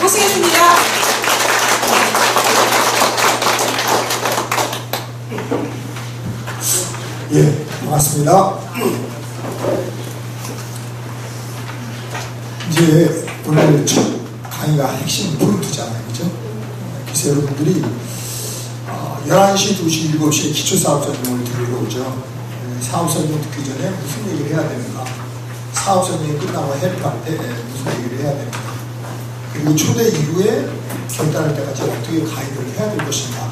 하시겠습니다. 예, 반갑습니다. 이제 오늘 첫 강의가 핵심 포인트잖아요. 그죠? 그래서 여러분들이 11시, 2시, 7시에 기초사업설명을 들으러 오죠. 사업설명 듣기 전에 무슨 얘기를 해야 되는가, 사업설명이 끝나고 헬프할 때 무슨 얘기를 해야 되는가, 그리고 초대 이후에 결단할 때까지 어떻게 가이드를 해야 될 것인가,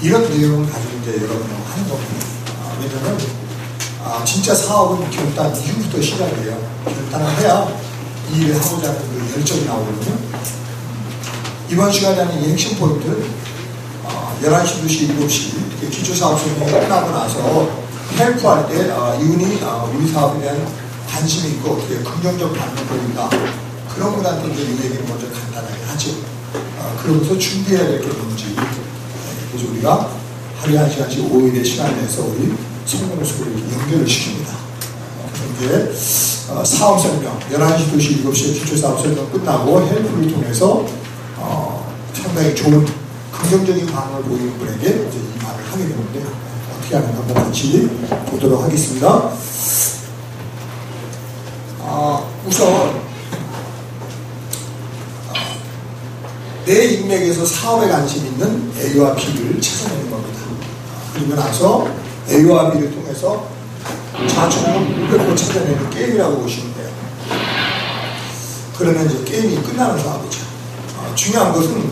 이런 내용을 가지고 이제 여러분하고 하는 겁니다. 왜냐면 진짜 사업은 결단 이후부터 시작이에요. 결단을 해야 이 일을 하고자 하는 그 열정이 나오거든요. 이번 시간에 하는 이 핵심 포인트는 11시, 2시, 7시 기초사업 설명이 끝나고 나서 헬프할 때 이분이 우리 사업에 대한 관심이 있고 어떻게 긍정적 반응을 보인다, 그런 분한테 이제 이 얘기를 먼저 간단하게 하죠. 그러면서 준비해야 될 게 뭔지, 그래서 우리가 하루에 1시간씩 5일의 시간을 내서 우리 성령의 소리를 연결을 시킵니다. 이제 사업 설명 11시, 2시, 7시에 기초 사업 설명 끝나고 헬프를 통해서 상당히 좋은 긍정적인 반응을 보이는 분에게 이제 이 말을 하게 되는데, 어떻게 하는가 한번 같이 보도록 하겠습니다. 우선 내 인맥에서 사업에 관심 있는 A와 B를 찾아내는 겁니다. 그리고 나서 A와 B를 통해서 좌측으로 500호 찾아내는 게임이라고 보시면 돼요. 그러면 이제 게임이 끝나는 사업이죠. 중요한 것은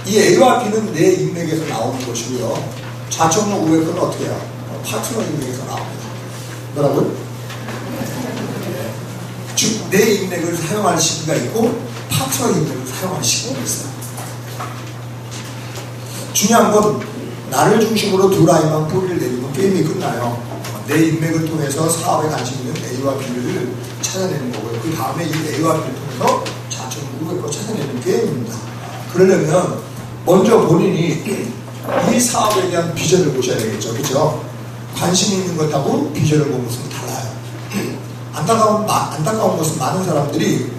이 A와 B는 내 인맥에서 나오는 것이고요. 좌측으로 500호는 어떻게 해요? 파트너 인맥에서 나옵니다. 뭐라고요? 즉, 내 인맥을 사용할 시기가 있고 파트너 인맥을 사용할 시기가 있어요. 중요한 건 나를 중심으로 두 라인만 뿌리를 내리면 게임이 끝나요. 내 인맥을 통해서 사업에 관심 있는 A와 B를 찾아내는 거고요. 그 다음에 이 A와 B를 통해서 좌측으로 500호 찾아내는 게임입니다. 그러려면 먼저 본인이 이 사업에 대한 비전을 보셔야 되겠죠. 그렇죠? 관심 있는 것하고 비전을 보는 것은 달라요. 안타까운 것은 많은 사람들이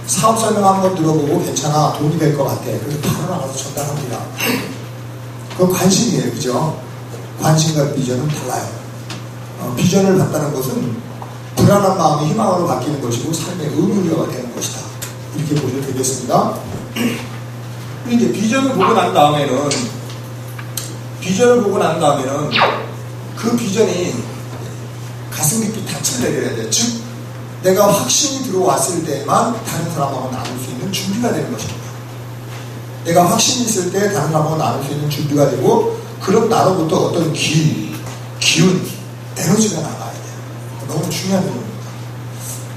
사업 설명 한번 들어보고 괜찮아, 돈이 될 것 같아, 그래서 바로 나가서 전달합니다. 그건 관심이에요. 그죠? 관심과 비전은 달라요. 비전을 갖다는 것은 불안한 마음이 희망으로 바뀌는 것이고 삶의 의무가 되는 것이다, 이렇게 보셔도 되겠습니다. 이제 비전을 보고 난 다음에는 그 비전이 가슴 깊이 닻을 내려야 돼요. 즉, 내가 확신이 들어왔을 때만 다른 사람하고 나눌 수 있는 준비가 되는 것입니다. 내가 확신이 있을 때 다른 사람하고 나눌 수 있는 준비가 되고, 그럼 나로부터 어떤 기운, 에너지가 나가야 돼요. 너무 중요한 부분입니다.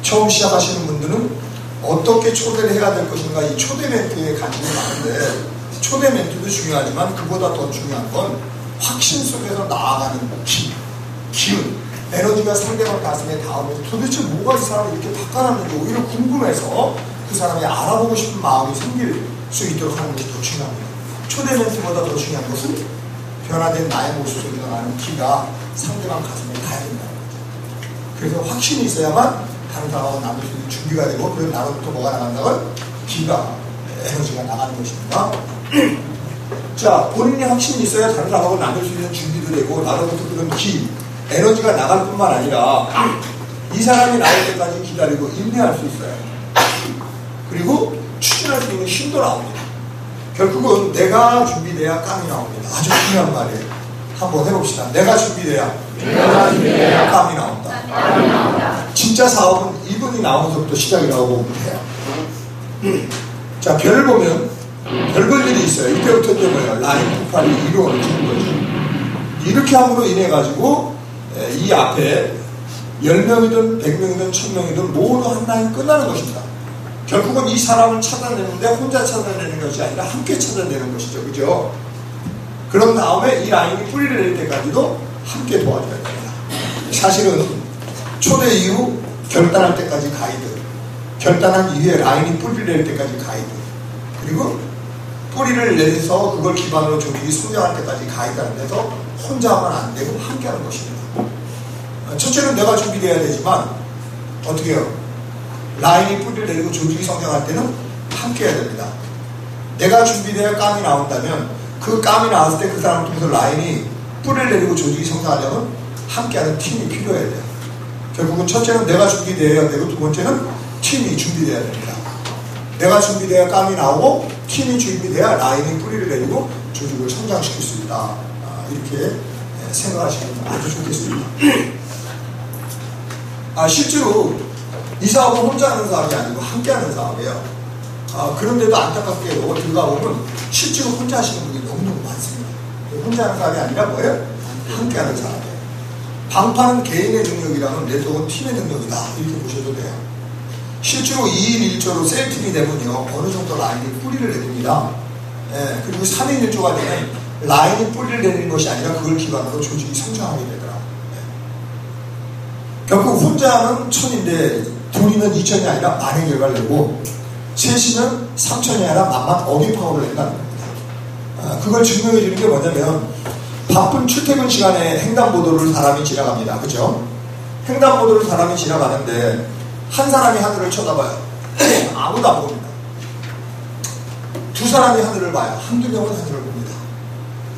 처음 시작하시는 분들은 어떻게 초대를 해야 될 것인가, 이 초대 멘트에 관심이 많은데, 초대 멘트도 중요하지만 그보다 더 중요한 건 확신 속에서 나아가는 기운, 에너지가 상대방 가슴에 닿으면서 도대체 뭐가 이 사람을 이렇게 바꿔놨는지 오히려 궁금해서 그 사람이 알아보고 싶은 마음이 생길 수 있도록 하는 것이 더 중요합니다. 초대 멘트보다 더 중요한 것은 변화된 나의 모습 속에 나가는 기가 상대방 가슴에 닿아야 된다는 거죠. 그래서 확신이 있어야만 다른 사람하고 나눌 수 있는 준비가 되고, 그런 나로부터 뭐가 나간다면 기가, 에너지가 나가는 것입니다. 자, 본인이 확신이 있어야 다른 사람하고 나눌 수 있는 준비도 되고, 나로부터 그런 에너지가 나갈 뿐만 아니라 이 사람이 나올 때까지 기다리고 인내할 수 있어요. 그리고 추진할 수 있는 힘도 나옵니다. 결국은 내가 준비돼야 깜이 나옵니다. 아주 중요한 말이에요. 한번 해봅시다. 내가 준비돼야 깜이 나온다. 진짜 사업은 이분이 나오면서부터 시작이라고 보면 돼요. 자, 별을 보면 별 볼 일이 있어요. 이때부터 이제 뭐예요? 라인 폭발이 이루어지는 거죠. 이렇게 함으로 인해 가지고 이 앞에 10명이든 100명이든 1000명이든 모두 한 라인 끝나는 것입니다. 결국은 이 사람을 찾아내는데 혼자 찾아내는 것이 아니라 함께 찾아내는 것이죠. 그죠? 그런 다음에 이 라인이 뿌리를 낼 때까지도 함께 도와줘야 됩니다. 사실은 초대 이후 결단할 때까지 가이드, 결단한 이후에 라인이 뿌리를 낼 때까지 가이드, 그리고 뿌리를 내서 그걸 기반으로 조직이 성장할 때까지 가이드하는 데서 혼자 하면 안 되고 함께 하는 것입니다. 첫째는 내가 준비되어야 되지만 어떻게 해요? 라인이 뿌리를 내리고 조직이 성장할 때는 함께 해야 됩니다. 내가 준비되어 깜이 나온다면 그 깜이 나왔을 때 그 사람을 통해서 라인이 뿌리를 내리고 조직이 성장하려면 함께하는 팀이 필요해야 돼요. 결국은 첫째는 내가 준비되어야 되고 두 번째는 팀이 준비되어야 됩니다. 내가 준비되어야 깜이 나오고 팀이 준비되어야 라인이 뿌리를 내리고 조직을 성장시킬 수 있다. 이렇게 생각하시면 아주 좋겠습니다. 실제로 이 사업은 혼자 하는 사업이 아니고 함께 하는 사업이에요. 그런데도 안타깝게도 들어가 보면 실제로 혼자 하시는 분이 너무너무 많습니다. 혼자 하는 사업이 아니라 뭐예요? 함께 하는 사업이에요. 방파는 개인의 능력이라면 네트워크는 팀의 능력이다. 이렇게 보셔도 돼요. 실제로 2인 1조로 셀팀이 되면요, 어느 정도 라인이 뿌리를 내립니다. 그리고 3인 1조가 되면 라인이 뿌리를 내리는 것이 아니라 그걸 기반으로 조직이 성장하게 되더라. 결국 혼자는 1000인데 둘이면 2000이 아니라 만의 결과를 내고 셋이면 3000이 아니라 만만 억의 파워를 낸다는 겁니다. 그걸 증명해 주는 게 뭐냐면 바쁜 출퇴근 시간에 횡단보도를 사람이 지나갑니다. 그죠? 횡단보도를 사람이 지나가는데 한 사람이 하늘을 쳐다봐요. 아무도 안 봅니다. 두 사람이 하늘을 봐요. 한두 명은 하늘을 봅니다.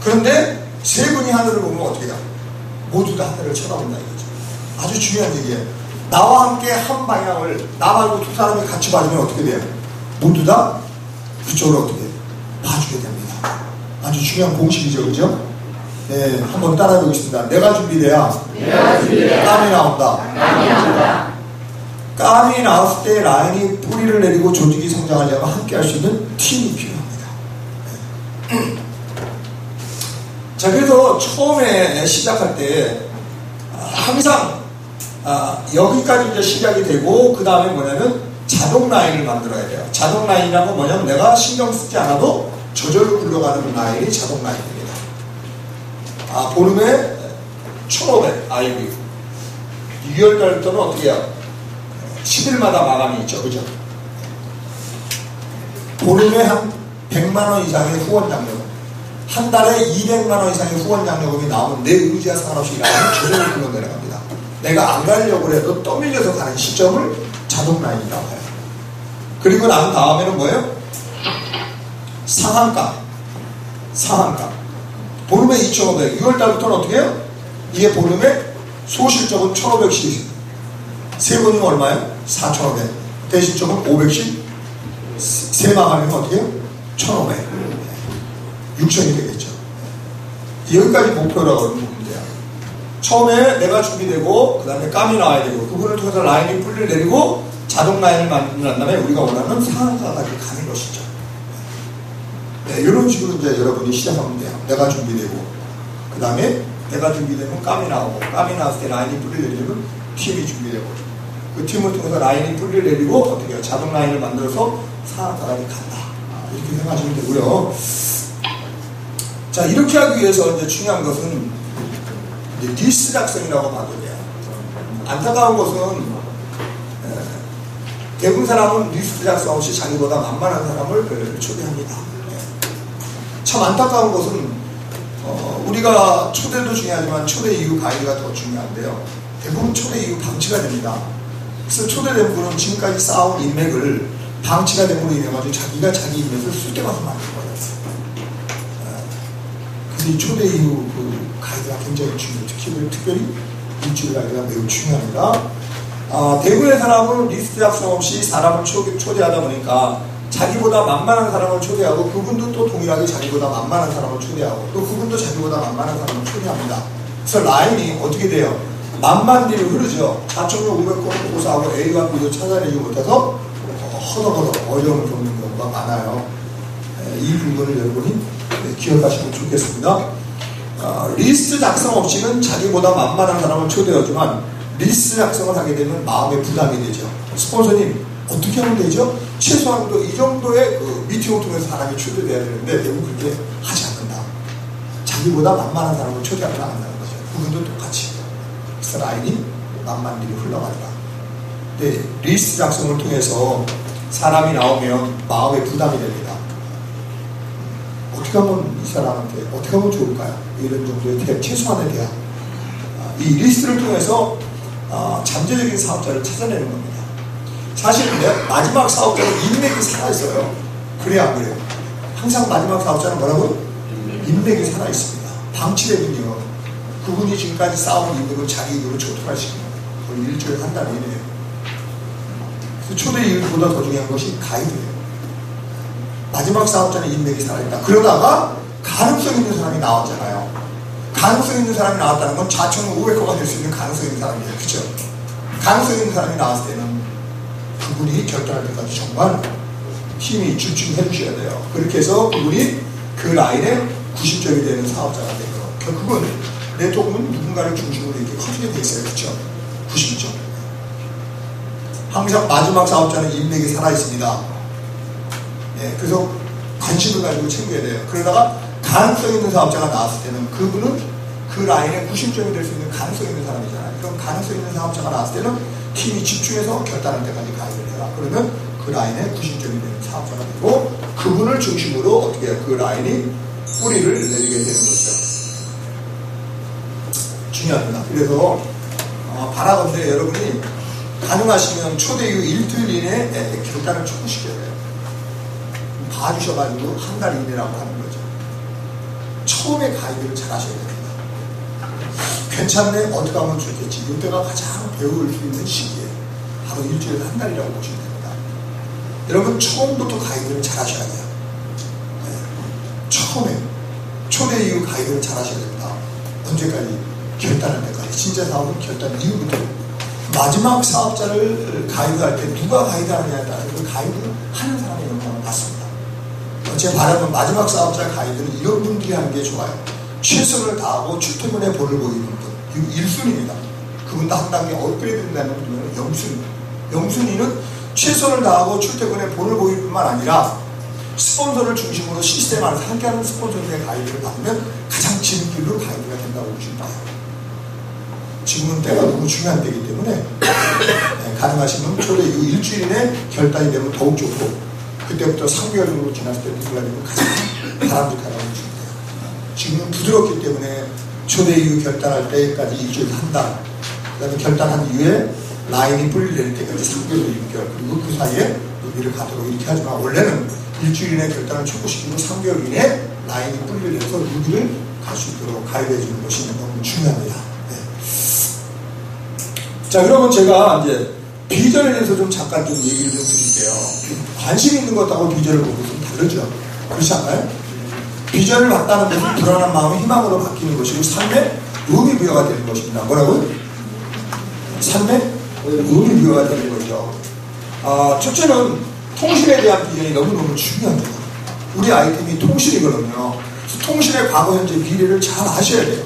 그런데 세 분이 하늘을 보면 어떻게 해요? 모두 다 하늘을 쳐다본다 이거죠. 아주 중요한 얘기예요. 나와 함께 한 방향을 나 말고 두 사람이 같이 봐주면 어떻게 돼요? 모두 다 그쪽으로 어떻게 봐주게 됩니다. 아주 중요한 공식이죠. 그죠? 네, 한번 따라해 보겠습니다. 내가 준비돼야 깜이 나온다. 깜이 나왔을 때 라인이 뿌리를 내리고 조직이 성장하려면 함께 할 수 있는 팀이 필요합니다. 네. 자, 그래서 처음에 시작할 때 항상 여기까지 이제 시작이 되고 그 다음에 뭐냐면 자동 라인을 만들어야 돼요. 자동 라인이란 건 뭐냐면 내가 신경 쓰지 않아도 저절로 굴러가는 라인이 자동 라인입니다. 보름에 1500 IB 6월달부터는 어떻게 해요? 10일마다 마감이 있죠. 그죠? 보름에 한 100만원 이상의 후원 장려금, 한 달에 200만원 이상의 후원 장려금이 나오면 내 의지와 상관없이 라인이 저절로 굴러 내려갑니다. 내가 안 가려고 해도 떠밀려서 가는 시점을 자동 라인이라고 해요. 그리고 난 다음에는 뭐예요? 상한가. 보름에 2,500. 6월달부터는 어떻게 해요? 이게 보름에 소실적은 1,500씩. 세 번이면 얼마예요? 4,500. 대실적은 500씩. 세 마감이면 어떻게 해요? 1,500. 6,000이 되겠죠. 여기까지 목표라고 보면 돼요. 처음에 내가 준비되고, 그 다음에 깜이 나와야 되고, 그분을 통해서 라인이 뿌리를 내리고, 자동 라인을 만든 다음에 우리가 원하는 상한가까지 가는 것이죠. 네, 이런 식으로 이제 여러분이 시작하면 돼요. 내가 준비되고, 그 다음에 내가 준비되면 깜이 나오고, 깜이 나왔을 때 라인이 뿌리를 내리면 팀이 준비되고, 그 팀을 통해서 라인이 뿌리를 내리고, 어떻게 해요? 자동 라인을 만들어서 상한가까지 간다. 이렇게 생각하시면 되고요. 자, 이렇게 하기 위해서 이제 중요한 것은 이제 리스트 작성이라고 봐도 돼요. 안타까운 것은 대부분 사람은 리스트 작성 없이 자기보다 만만한 사람을 초대합니다. 참 안타까운 것은 우리가 초대도 중요하지만 초대 이후 관리가 더 중요한데요. 대부분 초대 이후 방치가 됩니다. 그래서 초대된 분은 지금까지 쌓아온 인맥을 방치가 됨으로 인해가지고 자기가 자기 인맥을 쓸데 가서 만들어버렸어요. 그래서 이 초대 이후 그 가이드가 굉장히 중요해요. 특별히 일주일 가이드가 매우 중요합니다. 대부분의 사람은 리스트 작성 없이 사람을 초대하다 보니까 자기보다 만만한 사람을 초대하고 그분도 또 동일하게 자기보다 만만한 사람을 초대하고 또 그분도 자기보다 만만한 사람을 초대합니다. 그래서 라인이 어떻게 돼요? 만만리로 흐르죠. 4,500건을 고사하고 A와 B도 찾아내지 못해서 허덕허덕 어려움을 겪는 경우가 많아요. 이 부분을 여러분이 기억하시면 좋겠습니다. 리스트 작성 없이는 자기보다 만만한 사람을 초대하지만 리스트 작성을 하게 되면 마음의 부담이 되죠. 스폰서님 어떻게 하면 되죠? 최소한도 이 정도의 그 미팅을 통해서 사람이 초대돼야 되는데 대부분 그렇게 하지 않는다. 자기보다 만만한 사람을 초대하면 안 한다는 거죠. 그분도 똑같이. 그래서 라인이 만만리로 흘러가더라. 근데 리스트 작성을 통해서 사람이 나오면 마음의 부담이 됩니다. 어떻게 하면 이 사람한테 어떻게 하면 좋을까요? 이런 정도의 최소한의 대화. 이 리스트를 통해서 잠재적인 사업자를 찾아내는 겁니다. 사실은 마지막 사업자는 인맥이 살아있어요. 그래야 안 그래요? 항상 마지막 사업자는 뭐라고? 인맥이 살아있습니다. 방치되면요, 그분이 지금까지 쌓은 이익으로 자기 이익으로 초토화시키는 거의 일주일에 한 달 이내에요. 그래서 초대 이익보다 더 중요한 것이 가이드예요. 마지막 사업자는 인맥이 살아있다. 그러다가 가능성 있는 사람이 나왔잖아요. 가능성 있는 사람이 나왔다는 건 4,500호가 될 수 있는 가능성 있는 사람이에요. 그렇죠? 가능성 있는 사람이 나왔을 때는 그분이 결정할 때까지 정말 힘이 집중해 주셔야 돼요. 그렇게 해서 그분이 그 라인에 90점이 되는 사업자가 되고, 결국은 네트워크는 누군가를 중심으로 이렇게 커지게 돼 있어요. 그렇죠? 90점. 항상 마지막 사업자는 인맥이 살아있습니다. 네, 그래서 관심을 가지고 챙겨야 돼요. 그러다가 가능성 있는 사업자가 나왔을 때는 그분은 그 라인에 90점이 될 수 있는 가능성 있는 사람이잖아요. 그럼 가능성 있는 사업자가 나왔을 때는 팀이 집중해서 결단할 때까지 가이드를 해라. 그러면 그 라인에 90점이 되는 사업자가 되고, 그분을 중심으로 어떻게 해요? 그 라인이 뿌리를 내리게 되는 거죠. 중요합니다. 그래서 바라건대 여러분이 가능하시면 초대 이후 일주일 이내에 결단을 초과시켜야 돼요. 봐주셔가지고 한 달 이내라고 하는 거죠. 처음에 가이드를 잘 하셔야 됩니다. 괜찮네? 어떻게 하면 좋겠지? 이때가 가장 배울 수 있는 시기예요. 바로 일주일에 한 달이라고 보시면 됩니다. 여러분 처음부터 가이드를 잘 하셔야 돼요. 네. 처음에 초대 이후 가이드를 잘 하셔야 됩니다. 언제까지? 결단할 때까지. 진짜 사업은 결단 이후부터. 마지막 사업자를 가이드할 때 누가 가이드하느냐에 따라서 그 가이드 하는 사람의 영향을 받습니다. 제 바람은 마지막 사업자 가이드는 이런 분들이 하는 게 좋아요. 최선을 다하고 출퇴근에 본을 보이는 분. 이거 1순위입니다. 그분도 한 단계 업그레이드 된다는 분은 영순위. 영순위는 최선을 다하고 출퇴근에 본을 보일 뿐만 아니라 스폰서를 중심으로 시스템 안에서 함께하는 스폰서들의 가이드를 받으면 가장 진길로 가이드가 된다고 보시면 돼요. 지금은 때가 너무 중요한 때이기 때문에 가능하시면 초대 이후 일주일 이내 결단이 되면 더욱 좋고, 그때부터 3개월 정도 지났을 때 누구가 되면 가장 바람직하다고 보시면 돼요. 지금은 부드럽기 때문에 초대 이후 결단할 때까지 일주일 한 달, 그 다음에 결단한 이후에 라인이 뿌리를 내릴 때까지 3개월, 6개월, 그리고 그 사이에 의미를 가도록 이렇게 하지만, 원래는 일주일 이내 결단을 촉구시키고 3개월 이내 라인이 뿌리를 내서 루비를 갈 수 있도록 가이드해 주는 것이 너무 중요합니다. 네. 자, 그러면 제가 이제 비전에 대해서 좀 잠깐 좀 얘기를 좀 드릴게요. 관심 있는 것하고 비전을 보고 좀 다르죠. 그렇지 않나요? 비전을 갖다는 것은 불안한 마음이 희망으로 바뀌는 것이고, 삶의 의미부여가 되는 것입니다. 뭐라고요? 삶의 의미부여가 되는 거죠. 첫째는 통신에 대한 비전이 너무너무 중요합니다. 우리 아이템이 통신이거든요. 통신의 과거, 현재, 미래를 잘 아셔야 돼요.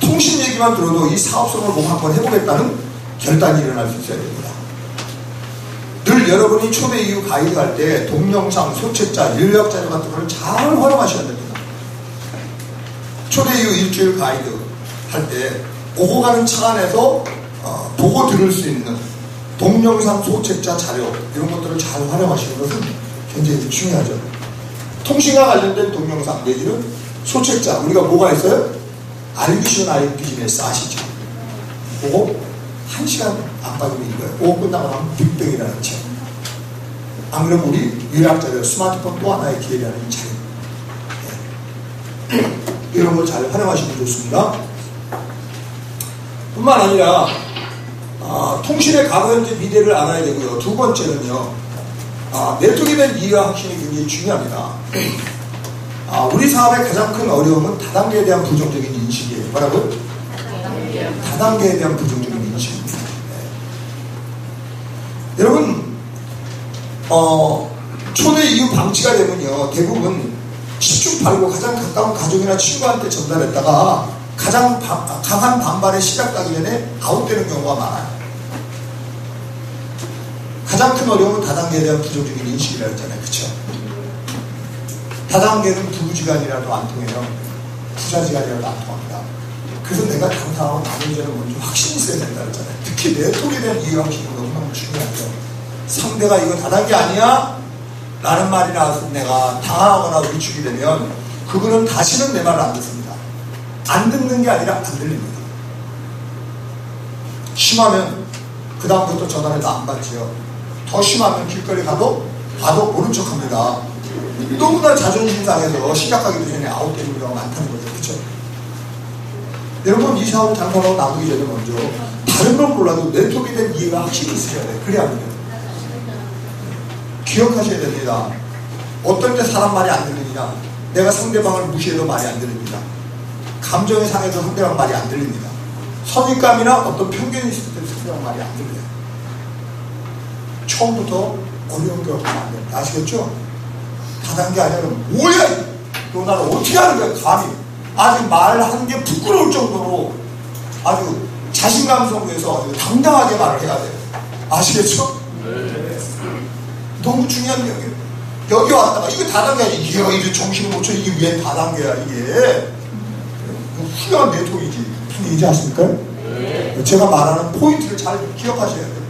통신 얘기만 들어도 이 사업성을 뭐 한번 해보겠다는 결단이 일어날 수 있어야 됩니다. 늘 여러분이 초대 이후 가이드 할 때 동영상, 소책자, 인력자료 같은 걸 잘 활용하셔야 됩니다. 초대 이후 일주일 가이드 할 때 오고 가는 차 안에서 보고 들을 수 있는 동영상, 소책자, 자료 이런 것들을 잘 활용하시는 것은 굉장히 중요하죠. 통신과 관련된 동영상 내지는 소책자, 우리가 뭐가 있어요? 알비션, 비즈니스 아시죠? 그거 1시간 안 빠지면 이거예요. 그거 끝나고 나면 빅뱅이라는 책. 안 그러면 우리 유학자료, 스마트폰 또 하나의 기회라는 책. 네. 이런 걸 잘 활용하시면 좋습니다. 뿐만 아니라 통신의 과거, 현재, 미래를 알아야 되고요. 두 번째는요, 네트워크에 대한 이해와 확신이 굉장히 중요합니다. 우리 사업의 가장 큰 어려움은 다단계에 대한 부정적인 인식이에요. 뭐라고요? 다단계에 대한 부정적인 인식입니다. 네. 여러분, 초대 이후 방치가 되면요, 대부분 10중 8구 가장 가까운 가족이나 친구한테 전달했다가 가장 강한 반발에 시작하기 전에 아웃되는 경우가 많아요. 가장 큰 어려움은 다단계에 대한 부정적인 인식이라 했잖아요. 그쵸? 다단계는 부부지간이라도 안 통해요. 부자지간이라도 안 통합니다. 그래서 내가 다른 사람하고 나누기 전에 먼저 확신이 있어야 된다 그랬잖아요. 특히 네트워크에 대한 이해 확신이 너무너무 중요하죠. 상대가 이거 다단계 아니야? 라는 말이 나와서 내가 당황하거나 위축이 되면 그분은 다시는 내 말을 안 듣습니다. 안 듣는 게 아니라 안 들립니다. 심하면 그 다음부터 전화해도 안 받지요. 더 심하면 길거리 가도 봐도 모른 척합니다. 너무나 자존심 상해서 시작하기도 전에 아웃되는 경우가 많다는 거죠. 그렇죠? 여러분 이 사업을 장사하고 나누기 전에 먼저 다른 건 몰라도 네트워크에 대한 이해가 확실히 있으셔야 돼요. 그래야 합니다. 기억하셔야 됩니다. 어떨 때 사람 말이 안 들리느냐, 내가 상대방을 무시해도 말이 안 들립니다. 감정의 상해도 상대방 말이 안 들립니다. 선입감이나 어떤 편견이 있을 때 상대방 말이 안 들려요. 처음부터 어려운 게 없으면 안 됩니다. 아시겠죠? 다단계 아니라 뭐야 너 나를 어떻게 하는 거야 감히. 아주 말하는 게 부끄러울 정도로 아주 자신감 속에서 아주 당당하게 말을 해야 돼요. 아시겠죠? 네. 너무 중요한 게 여기 왔다가 이게 다단계야. 이게 이제 정신을 못 쳐. 이게 왜 다단계야 이게. 훌륭한 네트워크이지. 무슨 얘기인지 아십니까? 네. 제가 말하는 포인트를 잘 기억하셔야 돼요.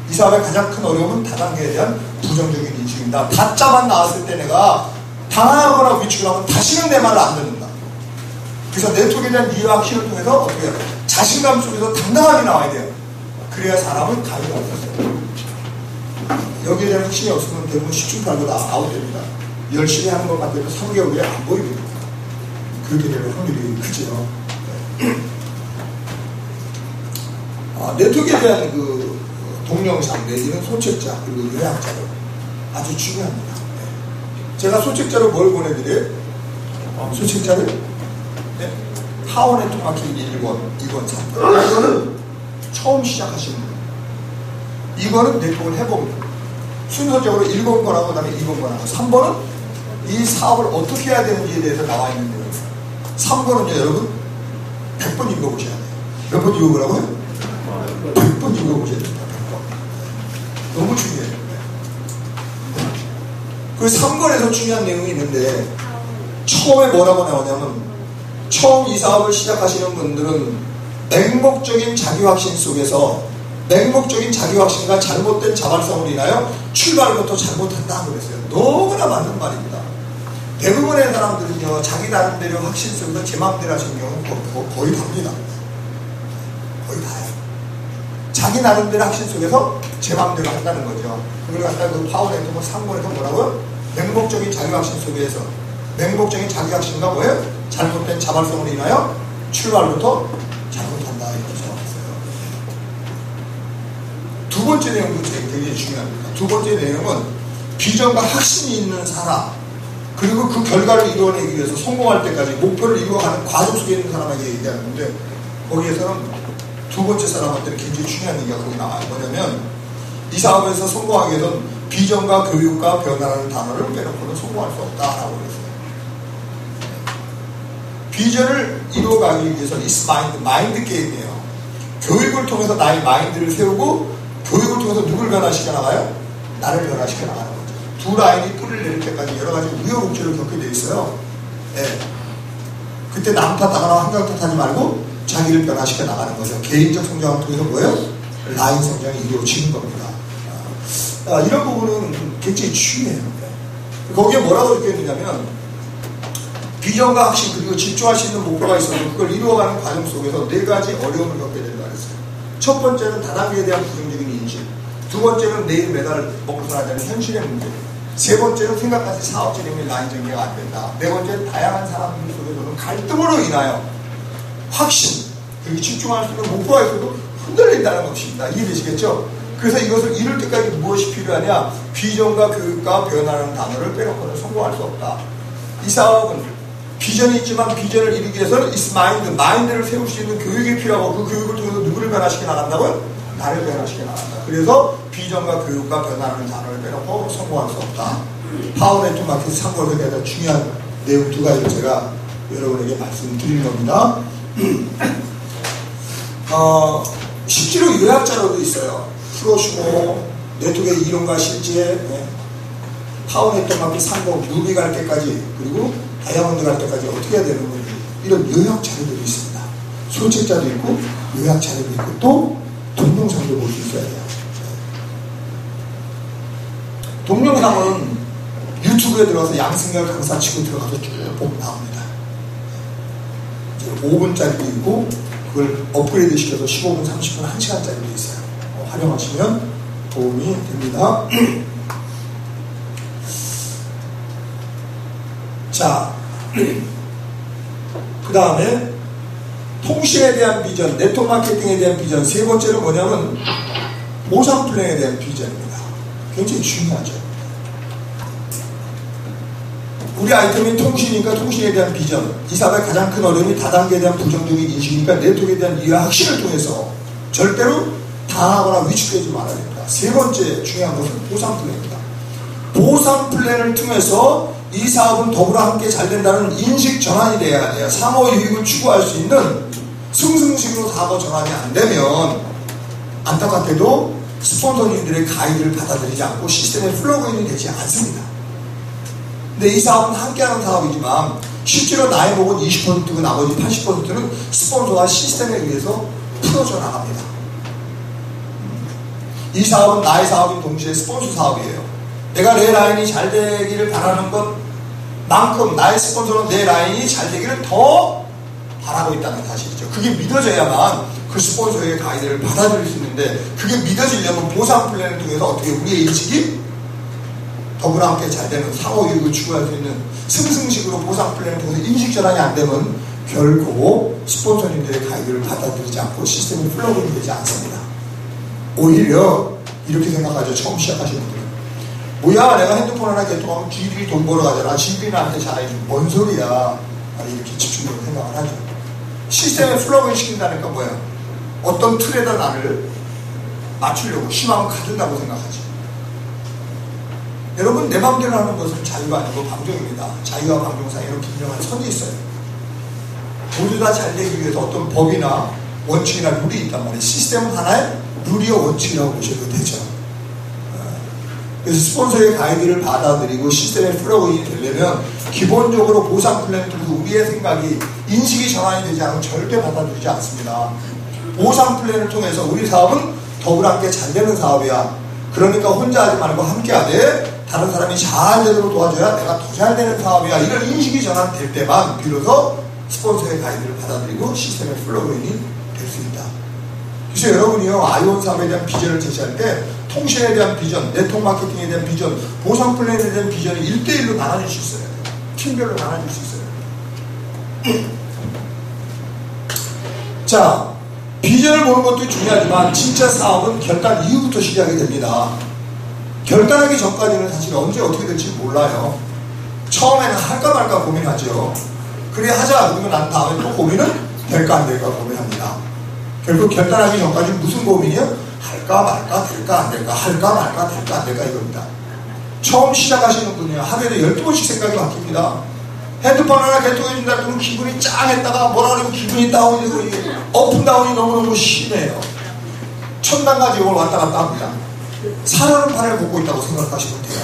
이 사업의 가장 큰 어려움은 다단계에 대한 부정적인 인식입니다. 다짜만 나왔을 때 내가 당하거나 위축을 하면 다시는 내 말을 안 듣는다. 그래서 네트워크에 대한 이해와 확신을 통해서 어떻게 해요? 자신감 속에서 당당하게 나와야 돼요. 그래야 사람은 가위가 없었어요. 여기에 대한 확신이 없으면 대부분 10중 8구 다 아웃됩니다. 열심히 하는 것 같아도 3개월 후에 안 보입니다. 그렇게 되는 확률이 크죠. 네트워크에 대한 그 동영상 내지는 소책자 그리고 요약자료 아주 중요합니다. 제가 소책자로 뭘 보내드려요? 소책자를 네? 파워 네트워크 마케팅 1권, 2권, 3권. 이거는 처음 시작하시는 거예요. 이거는 네트워크를 해봅니다. 순서적으로 1권 권하고 그 다음에 2권 권하고 3번은 이 사업을 어떻게 해야 되는지에 대해서 나와 있는 거예요. 3번은요 여러분 100번 읽어보셔야 돼요. 몇 번 읽어보라고요? 100번 읽어보셔야 됩니다. 100번. 너무 중요해요. 그 3권에서 중요한 내용이 있는데 처음에 뭐라고 나오냐면 처음 이 사업을 시작하시는 분들은 맹목적인 자기확신 속에서 맹목적인 자기확신과 잘못된 자발성으로 인하여 출발부터 잘못한다 그랬어요. 너무나 맞는 말입니다. 대부분의 사람들은요 자기 나름대로 확신 속에서 제 마음대로 하시는 경우는 거의 답니다. 거의 다예요. 자기 나름대로 확신 속에서 제 마음대로 한다는 거죠. 그걸 갖다가 그 파워 네트워크 3권에서 뭐라고요? 맹목적인 자기확신 속에서 맹목적인 자기확신과 뭐예요? 잘못된 자발성으로 인하여 출발부터 잘못한다 이렇게 적었어요. 두 번째 내용도 굉장히 중요합니다. 두 번째 내용은 비전과 확신이 있는 사람 그리고 그 결과를 이루어내기 위해서 성공할 때까지 목표를 이루어가는 과정 속에 있는 사람에게 얘기하는 건데 거기에서는 두 번째 사람한테는 굉장히 중요한 얘기가 거기 나와요. 뭐냐면 이 사업에서 성공하기 위해서는 비전과 교육과 변화라는 단어를 빼놓고는 성공할 수 없다라고 그랬어요. 비전을 이루어가기 위해서는 is 마인드 게임이에요. 교육을 통해서 나의 마인드를 세우고 교육을 통해서 누굴 변화시켜 나가요? 나를 변화시켜 나가는 거죠. 두 라인이 뿌리를 내릴 때까지 여러 가지 우여곡절을 겪게 돼 있어요. 네. 그때 남 탓하거나 환경 탓하지 말고 자기를 변화시켜 나가는 거죠. 개인적 성장을 통해서 뭐예요? 라인 성장이 이루어지는 겁니다. 이런 부분은 굉장히 중요해요. 거기에 뭐라고 느꼈느냐면 비전과 확신 그리고 집중할 수 있는 목표가 있어서 그걸 이루어가는 과정 속에서 네 가지 어려움을 겪게 된다고 했어요. 첫 번째는 다단계에 대한 부정적인 인식, 두 번째는 내일 매달 먹고 살아야 되는 현실의 문제, 세 번째는 생각까지 사업 진행의 라인 전개가 안 된다, 네 번째는 다양한 사람들 속에서는 갈등으로 인하여 확신 그리고 집중할 수 있는 목표가 있어도 흔들린다는 것입니다. 이해되시겠죠? 그래서 이것을 이룰 때까지 무엇이 필요하냐? 비전과 교육과 변화라는 단어를 빼놓고는 성공할 수 없다. 이 사업은 비전이 있지만 비전을 이루기 위해서는 is 마인드를 세울 수 있는 교육이 필요하고 그 교육을 통해서 누구를 변화시켜 나간다고요? 나를 변화시켜 나간다. 그래서 비전과 교육과 변화라는 단어를 빼놓고 성공할 수 없다. 파워 네트워크 마케팅 3권에 대한 중요한 내용 두 가지를 제가 여러분에게 말씀드린 겁니다. 실제로 요약자료도 있어요. 프로슈모, 네트워크의 이론과 실제, 파워 네트워크 마케팅 3권, 누비 갈 때까지, 그리고 다이아몬드 갈 때까지 어떻게 해야 되는 건지, 이런 요약 자료들이 있습니다. 소책자도 있고, 요약 자료도 있고, 또 동영상도 볼 수 있어야 돼요. 동영상은 유튜브에 들어가서 양승열 강사 치고 들어가서 쭉 보면 나옵니다. 5분짜리도 있고, 그걸 업그레이드 시켜서 15분, 30분, 1시간짜리도 있어요. 활용하시면 도움이 됩니다. 자, 그 다음에 통신에 대한 비전, 네트워크 마케팅에 대한 비전, 세 번째는 뭐냐면 보상 플랜에 대한 비전입니다. 굉장히 중요하죠. 우리 아이템이 통신이니까 통신에 대한 비전, 이 사업의 가장 큰 어려움이 다단계에 대한 부정적인 인식이니까 네트워크에 대한 이해 확신을 통해서 절대로 당하거나 위축되지 말아야 됩니다. 세 번째 중요한 것은 보상 플랜입니다. 보상 플랜을 통해서 이 사업은 더불어 함께 잘 된다는 인식 전환이 돼야 돼요. 상호 유익을 추구할 수 있는 승승식으로 사고 전환이 안 되면 안타깝게도 스폰서님들의 가이드를 받아들이지 않고 시스템에 플러그인이 되지 않습니다. 근데 이 사업은 함께하는 사업이지만 실제로 나의 목은 20%고 나머지 80%는 스폰서와 시스템에 의해서 풀어져 나갑니다. 이 사업은 나의 사업인 동시에 스폰서 사업이에요. 내가 내 라인이 잘 되기를 바라는 것만큼 나의 스폰서는 내 라인이 잘 되기를 더 바라고 있다는 사실이죠. 그게 믿어져야만 그 스폰서의 가이드를 받아들일 수 있는데, 그게 믿어지려면 보상 플랜을 통해서 어떻게 우리의 인식이 더불어 함께 잘 되는 상호유익을 추구할 수 있는 승승식으로 보상 플랜을 통해서 인식 전환이 안 되면 결코 스폰서님들의 가이드를 받아들이지 않고 시스템이 플러그인이 되지 않습니다. 오히려 이렇게 생각하죠. 처음 시작하시는 분들은 뭐야, 내가 핸드폰 하나 개통하면 GB이 돈 벌어 가잖아. GB는 나한테 잘해주고 뭔 소리야. 이렇게 집중적으로 생각을 하죠. 시스템에 플러그인 시킨다니까 뭐야, 어떤 틀에다 나를 맞추려고 희망을 가진다고 생각하지. 여러분, 내 마음대로 하는 것은 자유가 아니고 방종입니다. 자유와 방종 사이에 이렇게 분명한 선이 있어요. 모두 다 잘 되기 위해서 어떤 법이나 원칙이나 룰이 있단 말이에요. 시스템은 하나의 룰이요 원칙이라고 보셔도 되죠. 그래서 스폰서의 가이드를 받아들이고 시스템에 플러그인이 되려면 기본적으로 보상 플랜을 통해서 우리의 생각이, 인식이 전환이 되지 않으면 절대 받아들이지 않습니다. 보상 플랜을 통해서 우리 사업은 더불어 함께 잘 되는 사업이야. 그러니까 혼자 하지 말고 함께 하되 다른 사람이 잘 되도록 도와줘야 내가 더 잘 되는 사업이야. 이런 인식이 전환될 때만 비로소 스폰서의 가이드를 받아들이고 시스템에 플러그인이 될 수 있다. 그래서 여러분이요, 아이온 사업에 대한 비전을 제시할 때 통신에 대한 비전, 네트워크 마케팅에 대한 비전, 보상 플랜에 대한 비전이 1대1로 나눠질 수 있어요. 팀별로 나눠질 수 있어요. 자, 비전을 보는 것도 중요하지만 진짜 사업은 결단 이후부터 시작이 됩니다. 결단하기 전까지는 사실 언제 어떻게 될지 몰라요. 처음에는 할까 말까 고민하죠. 그래 하자 그러면 난 다음에 또 고민은 될까 안 될까 고민합니다. 결국 결단하기 전까지 무슨 고민이요? 할까 말까 될까 안 될까, 할까 말까 될까 안 될까 이겁니다. 처음 시작하시는 분이요, 하루에 12번씩 생각이 바뀝니다. 핸드폰 하나 개통해준다 그러면 기분이 짱했다가 뭐라 그러면 기분이 다운이고, 이게 업다운이 너무너무 심해요. 천당 가지고 왔다 갔다 합니다. 살아는 판을 걷고 있다고 생각하시면 돼요.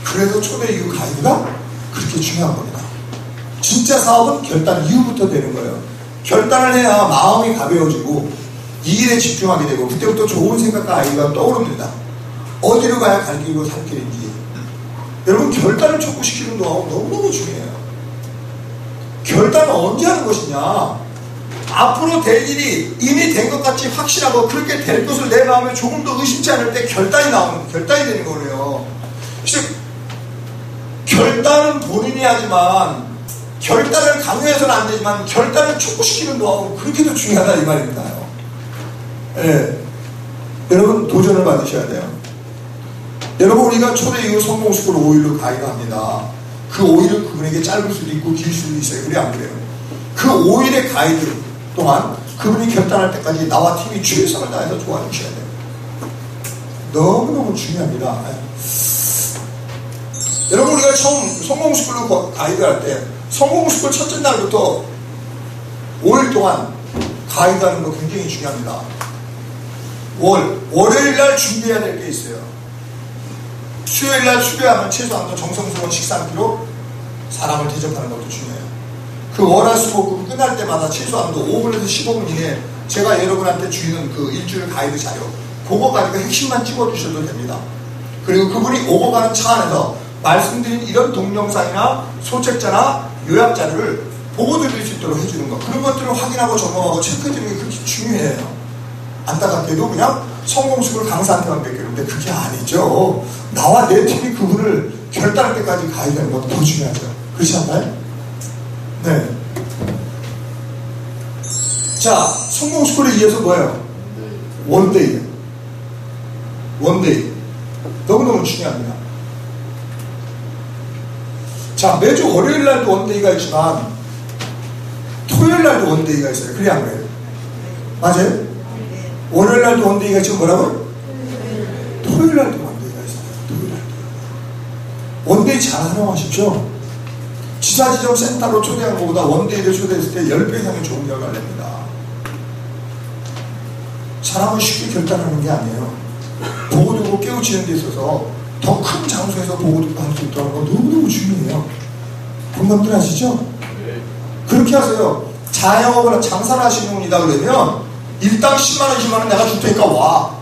그래도 초대 이후 가이드가 그렇게 중요한 겁니다. 진짜 사업은 결단 이후부터 되는 거예요. 결단을 해야 마음이 가벼워지고 이 일에 집중하게 되고 그때부터 좋은 생각과 아이디어가 떠오릅니다. 어디로 가야 갈 길이고 살 길인지. 여러분, 결단을 촉구시키는 노하우 너무너무 중요해요. 결단은 언제 하는 것이냐, 앞으로 될 일이 이미 된 것 같이 확실하고 그렇게 될 것을 내 마음에 조금 더 의심치 않을 때 결단이 되는 거예요. 그래서 결단은 본인이 하지만 결단을 강요해서는 안 되지만 결단을 촉구시키는 노하우는 그렇게도 중요하다 이 말입니다. 예. 여러분, 도전을 받으셔야 돼요. 여러분, 우리가 초대 이후 성공스쿨 5일로 가이드합니다. 그 5일은 그분에게 짧을 수도 있고 길 수도 있어요. 그래 안 그래요? 그 5일의 가이드 동안 그분이 결단할 때까지 나와 팀이 최선을 다해서 도와주셔야 돼요. 너무너무 중요합니다. 여러분, 우리가 처음 성공스쿨로 가이드할 때 성공스쿨 첫째 날부터 5일 동안 가이드하는 거 굉장히 중요합니다. 월요일날 준비해야 될 게 있어요. 수요일날 수료하면 최소한 정성스러운 식사 한 끼로 사람을 대접하는 것도 중요해요. 그 월화수목 끝날 때마다 최소한 5분에서 15분 이내에 제가 여러분한테 주는 그 일주일 가이드 자료, 그거 가지고 핵심만 찍어주셔도 됩니다. 그리고 그분이 오고 가는 차 안에서 말씀드린 이런 동영상이나 소책자나 요약 자료를 보고 드릴 수 있도록 해주는 것, 그런 것들을 확인하고 점검하고 체크해주는 게 그렇게 중요해요. 안타깝게도 그냥 성공수를 강사한테만 맡기는데 그게 아니죠. 나와 내 팀이 그분을 결단할 때까지 가야 되는 것도 더 중요하죠. 그렇지 않나요? 네. 자, 성공스쿨에 이어서 뭐예요? 원데이. 원데이. 너무너무 중요합니다. 자, 매주 월요일 날도 원데이가 있지만 토요일 날도 원데이가 있어요. 그래 안 그래요? 맞아요? 월요일 날도 원데이가 있지만 뭐라고요? 토요일 날도 원데이가 있어요. 토요일 날도. 원데이 잘 활용하십시오. 지사지정 센터로 초대한 것보다 원데이를 초대했을 때 10배 이상의 좋은 결과를 냅니다. 사람은 쉽게 결단하는 게 아니에요. 보고 듣고 깨우치는 데 있어서 더 큰 장소에서 보고 듣고 할 수 있다는 건 너무너무 중요해요. 공감들 하시죠? 그렇게 하세요. 자영업을 장사를 하시는 분이다 그러면 일당 10만원, 20만원 내가 줄 테니까 와.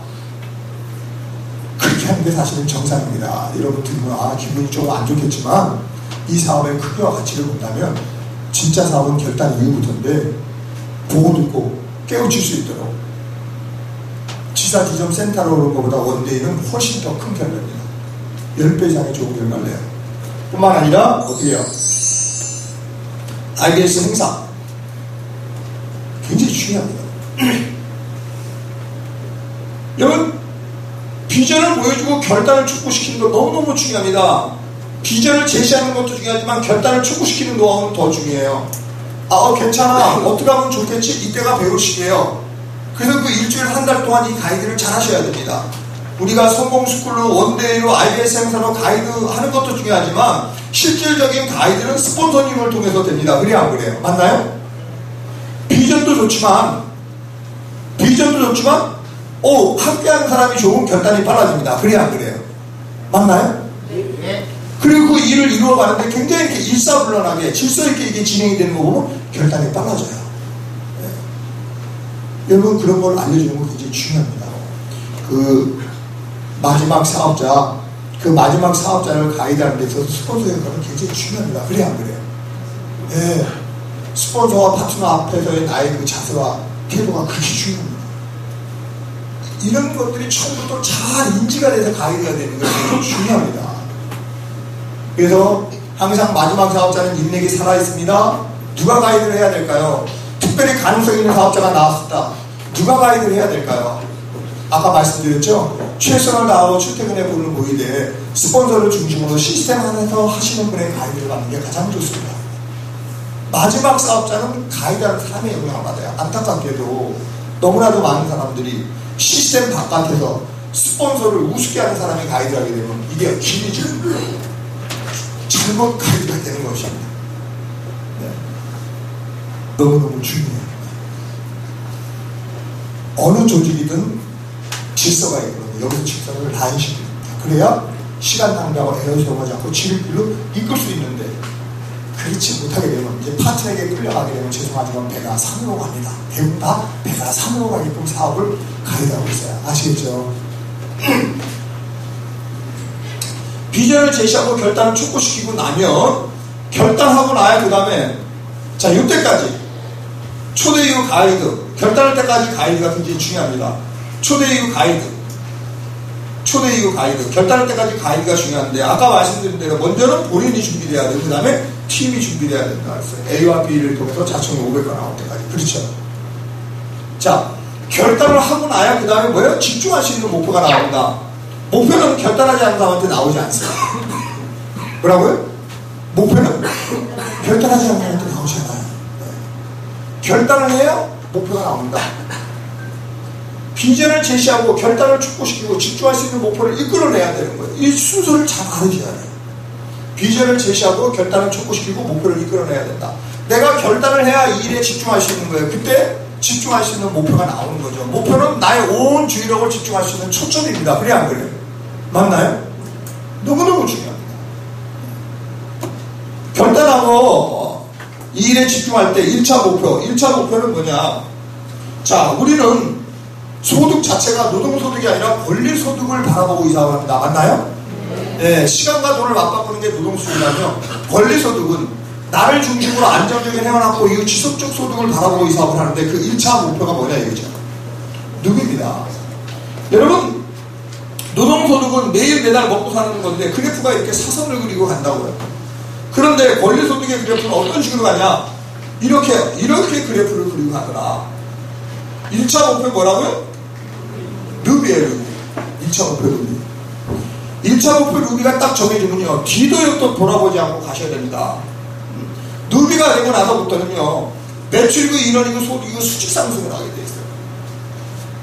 그렇게 하는 게 사실은 정상입니다. 여러분 들으면 기분이 좀 안 좋겠지만 이 사업의 크기와 가치를 본다면 진짜 사업은 결단 이후부터인데 보고 듣고 깨우칠 수 있도록 지사지점 센터로 오는 것보다 원데이는 훨씬 더 큰 결과입니다. 10배 이상의 좋은 결과를 내요. 뿐만 아니라 어떻게 해요? IBS 행사 굉장히 중요합니다. 여러분 비전을 보여주고 결단을 촉구시키는 거 너무너무 중요합니다. 비전을 제시하는 것도 중요하지만 결단을 촉구시키는 노하우는 더 중요해요. 괜찮아. 어떻게 하면 좋겠지? 이때가 배울 시기예요. 그래서 그 일주일 한 달 동안 이 가이드를 잘 하셔야 됩니다. 우리가 성공스쿨로 원데이로 IBS 행사로 가이드 하는 것도 중요하지만 실질적인 가이드는 스폰서님을 통해서 됩니다. 그래야 안 그래요? 맞나요? 비전도 좋지만 함께하는 사람이 좋은 결단이 빨라집니다. 그래야 안 그래요? 맞나요? 네. 그리고 그 일을 이루어가는데 굉장히 이렇게 일사불란하게 질서있게 이게 진행이 되는 거 보면 결단이 빨라져요. 네. 여러분 그런 걸 알려주는 거 굉장히 중요합니다. 그 마지막 사업자를 가이드하는 데 있어서 스폰서 역할은 굉장히 중요합니다. 그래야 안 그래요? 네. 스폰서와 파트너 앞에서의 나의 그 자세와 태도가 그렇게 중요합니다. 이런 것들이 처음부터 잘 인지가 돼서 가이드가 되는 것이 굉장히 중요합니다. 그래서 항상 마지막 사업자는 인맥이 살아있습니다. 누가 가이드를 해야 될까요? 특별히 가능성 있는 사업자가 나왔다. 누가 가이드를 해야 될까요? 아까 말씀드렸죠? 최선을 다하고 출퇴근해 보는 모이되 스폰서를 중심으로 시스템 안에서 하시는 분의 가이드를 받는 게 가장 좋습니다. 마지막 사업자는 가이드하는 사람의 영향을 받아요. 안타깝게도 너무나도 많은 사람들이 시스템 바깥에서 스폰서를 우습게 하는 사람이 가이드하게 되면 이게 길이죠. 잘못 가이드가 되는 것입니다. 네. 너무너무 중요해요. 어느 조직이든 질서가 있거든요. 여기서 질서를 라인시킵니다. 그래야 시간 낭비하고 에너지 소모하지 않고 지름길로 이끌 수 있는데 그렇지 못하게 되면 이제 파트너에게 끌려가게 되면 죄송하지만 배가 산으로 갑니다. 대부분 다 배가 산으로 가게끔 사업을 가이드하고 있어요. 아시겠죠? 비전을 제시하고 결단을 촉구시키고 나면 결단하고 나야 그 다음에 자 이때까지 초대 이후 가이드 결단할 때까지 가이드가 굉장히 중요합니다. 초대 이후 가이드 결단할 때까지 가이드가 중요한데 아까 말씀드린 대로 먼저는 본인이 준비돼야 되고 그 다음에 팀이 준비돼야 된다 했어요. A와 B를 통해서 4,500가 나올 때까지. 그렇죠? 자 결단을 하고 나야 그 다음에 뭐예요? 집중할 수 있는 목표가 나온다. 목표는 결단하지 않는 사람한테 나오지 않습니다. 뭐라고요? 목표는 결단하지 않는 사람한테 나오지 않아요. 네. 결단을 해야 목표가 나온다. 비전을 제시하고 결단을 촉구시키고 집중할 수 있는 목표를 이끌어내야 되는 거예요. 이 순서를 잘 알으셔야 돼요. 비전을 제시하고 결단을 촉구시키고 목표를 이끌어내야 된다. 내가 결단을 해야 이 일에 집중할 수 있는 거예요. 그때 집중할 수 있는 목표가 나오는 거죠. 목표는 나의 온 주의력을 집중할 수 있는 초점입니다. 그래 안 그래요? 맞나요? 너무너무 중요합니다. 결단하고 이 일에 집중할 때 1차 목표는 뭐냐? 자, 우리는 소득 자체가 노동소득이 아니라 권리소득을 바라보고 이 사업을 합니다. 맞나요? 네, 시간과 돈을 맞바꾸는 게 노동소득이라면 권리소득은 나를 중심으로 안정적인 해안하고 이 지속적 소득을 바라보고 이 사업을 하는데 그 1차 목표가 뭐냐 이거죠. 누구입니다. 여러분, 노동소득은 매일 매달 먹고 사는 건데 그래프가 이렇게 사선을 그리고 간다고요. 그런데 권리소득의 그래프는 어떤 식으로 가냐? 이렇게 그래프를 그리고 가더라. 1차 목표 뭐라고요? 루비예요, 루비. 1차 목표 루비. 1차 목표 루비가 딱 정해지면요, 뒤도 또 돌아보지 않고 가셔야 됩니다. 루비가 되고 나서부터는요, 매출이고 인원이고 소득이고 수직 상승을 하게 돼 있어요.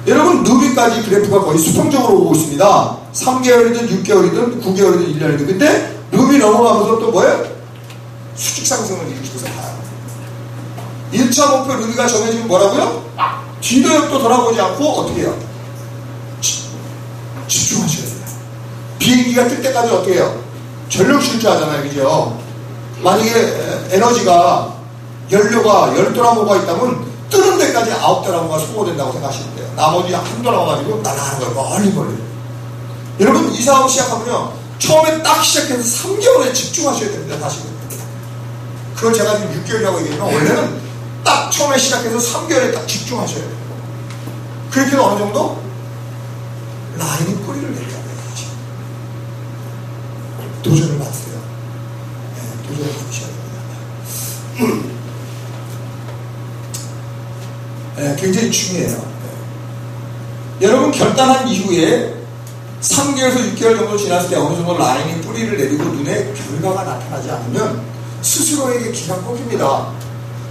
여러분, 루비까지 그래프가 거의 수평적으로 오고 있습니다. 3개월이든 6개월이든 9개월이든 1년이든. 근데 루비 넘어가면서 또 뭐예요? 수직 상승을 일으키면서 가요. 1차 목표 루비가 정해지면 뭐라고요? 뒤도 옆도 돌아보지 않고 어떻게 해요? 집중하셔야 돼요. 비행기가 뜰 때까지 어떻게 해요? 전력 실조하잖아요, 그죠? 만약에 에너지가 연료가 10도라고가 있다면 뜨는 데까지 9도라고가 소모된다고 생각하시면 돼요. 나머지 한 도라고가지고 날아가는 거예요. 멀리. 여러분, 이 사업 시작하면요, 처음에 딱 시작해서 3개월에 집중하셔야 됩니다. 다시. 그걸 제가 지금 6개월이라고 얘기하면 원래는 딱 처음에 시작해서 3개월에 딱 집중하셔야 돼요. 그렇게 해서 어느 정도? 라인이 뿌리를 내려야 돼요. 도전을 받으세요. 네, 도전을 받으셔야 됩니다. 네, 굉장히 중요해요. 네. 여러분, 결단한 이후에 3개월에서 6개월 정도 지났을 때 어느 정도 라인이 뿌리를 내리고 눈에 결과가 나타나지 않으면 스스로에게 기가 꺾입니다.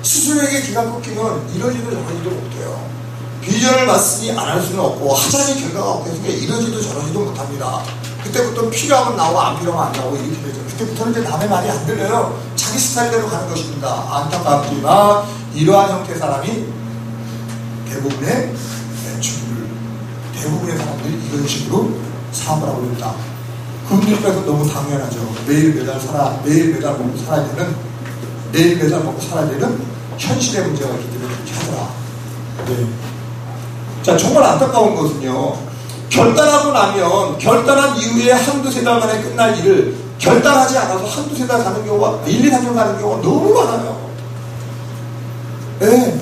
스스로에게 기가 꺾이면 이러지도 저러지도 못해요. 비전을 봤으니 안 할 수는 없고 하자니 결과가 없겠으니까 이러지도 저러지도 못합니다. 그때부터 필요하면 나오고 안 필요하면 안 나오고 이렇게 되죠. 그때부터는 이제 남의 말이 안 들려요. 자기 스타일대로 가는 것입니다. 안타깝지만 이러한 형태의 사람이 대부분의 사람들이 이런 식으로 사업을 하고 있다. 그분들께서 너무 당연하죠. 매일 매달 먹고 살아야 되는 현실의 문제가 있기 때문에 그렇게 하더라. 네. 자, 정말 안타까운 것은요, 결단한 이후에 한두 세 달 만에 끝날 일을 결단하지 않아서 한두 세 달 가는 경우가, 1, 2, 3년 가는 경우가 너무 많아요. 네.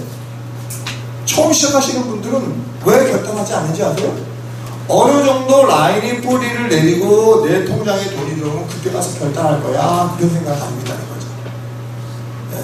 처음 시작하시는 분들은 왜 결단하지 않는지 아세요? 어느 정도 라인이 뿌리를 내리고 내 통장에 돈이 들어오면 그때 가서 결단할 거야. 그런 생각 안 한다는 거죠. 네.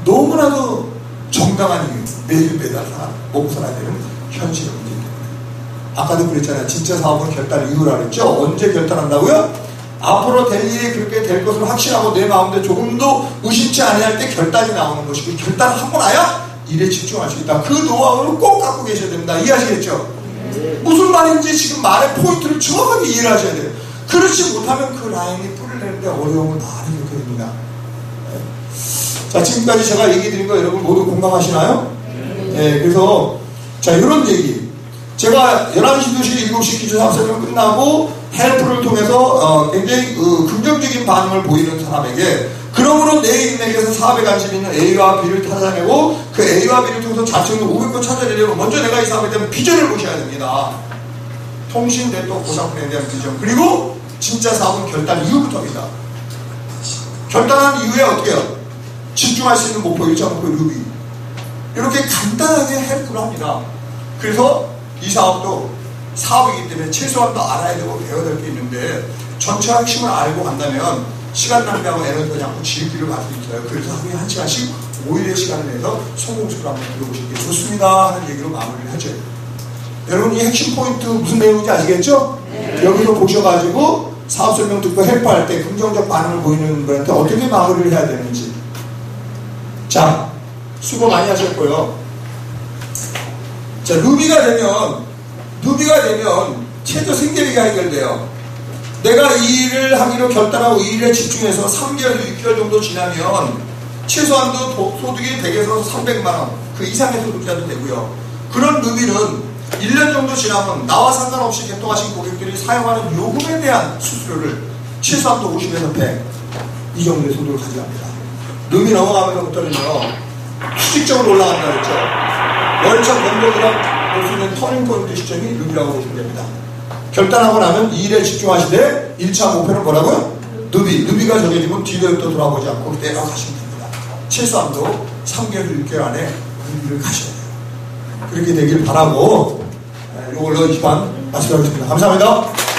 너무나도 정당한 이유, 매일 매달 먹고 살아야 되는 현실의 문제이기 때문에. 아까도 그랬잖아요. 진짜 사업은 결단 이유라 그랬죠. 언제 결단한다고요? 앞으로 될 일이 그렇게 될 것을 확신하고 내 마음대로 조금도 의심치 않아야 할 때 결단이 나오는 것이고, 결단을 하고 나야 일에 집중할 수 있다. 그 노하우를 꼭 갖고 계셔야 됩니다. 이해하시겠죠? 무슨 말인지 지금 말의 포인트를 정확하게 이해를 하셔야 돼요. 그렇지 못하면 그 라인이 뿌리를 내는데 어려움은 많이 겪게 됩니다. 네. 자, 지금까지 제가 얘기 드린 거 여러분 모두 공감하시나요? 네, 그래서 자, 이런 얘기, 제가 11시, 2시, 7시 기초 사업 설명 끝나고 헬프를 통해서 굉장히 긍정적인 반응을 보이는 사람에게, 그러므로 내 인맥에서 사업에 관심 있는 A와 B를 찾아내고 그 A와 B를 통해서 자체적으로 500건 찾아내려면 먼저 내가 이 사업에 대한 비전을 보셔야 됩니다. 통신, 네트워크, 보상품에 대한 비전. 그리고 진짜 사업은 결단 이후부터입니다. 결단한 이후에 어떻게 해요? 집중할 수 있는 목표, 1차 목표, 루비. 이렇게 간단하게 헬프를 합니다. 그래서 이 사업도 사업이기 때문에 최소한 더 알아야 되고 배워야 될 게 있는데, 전체 핵심을 알고 간다면 시간 낭비하고 에너지가 자꾸 지름길을 갈 수 있어요. 그래서 하루에 1시간씩 5일의 시간을 내서 성공수를 한번 들어보시는 게 좋습니다 하는 얘기로 마무리를 하죠. 여러분, 이 핵심 포인트 무슨 내용인지 아시겠죠? 네. 여기서 보셔가지고 사업 설명 듣고 헬프할 때 긍정적 반응을 보이는 분한테 어떻게 마무리를 해야 되는지. 자, 수고 많이 하셨고요. 자, 루비가 되면 최저 생계비가 해결돼요. 내가 이 일을 하기로 결단하고 이 일에 집중해서 3개월, 6개월 정도 지나면 최소한도 소득이 100에서 300만원, 그 이상의 소득자도 되고요. 그런 루비는 1년 정도 지나면 나와 상관없이 개통하신 고객들이 사용하는 요금에 대한 수수료를 최소한도 50에서 100, 이 정도의 소득을 가져갑니다. 루비 넘어가면서부터는요, 수직적으로 올라간다 그랬죠. 월천 변동이랑 볼 수 있는 터닝포인트 시점이 루비라고 보시면 됩니다. 결단하고 나면 이 일에 집중하시되 1차 목표는 뭐라고요? 루비가 정해지면 뒤로 또 돌아보지 않고 내려가시면 됩니다. 최소한도 3개월, 6개월 안에 루비를 가셔야 돼요. 그렇게 되길 바라고, 이걸로 이번 마치도록 하겠습니다. 감사합니다.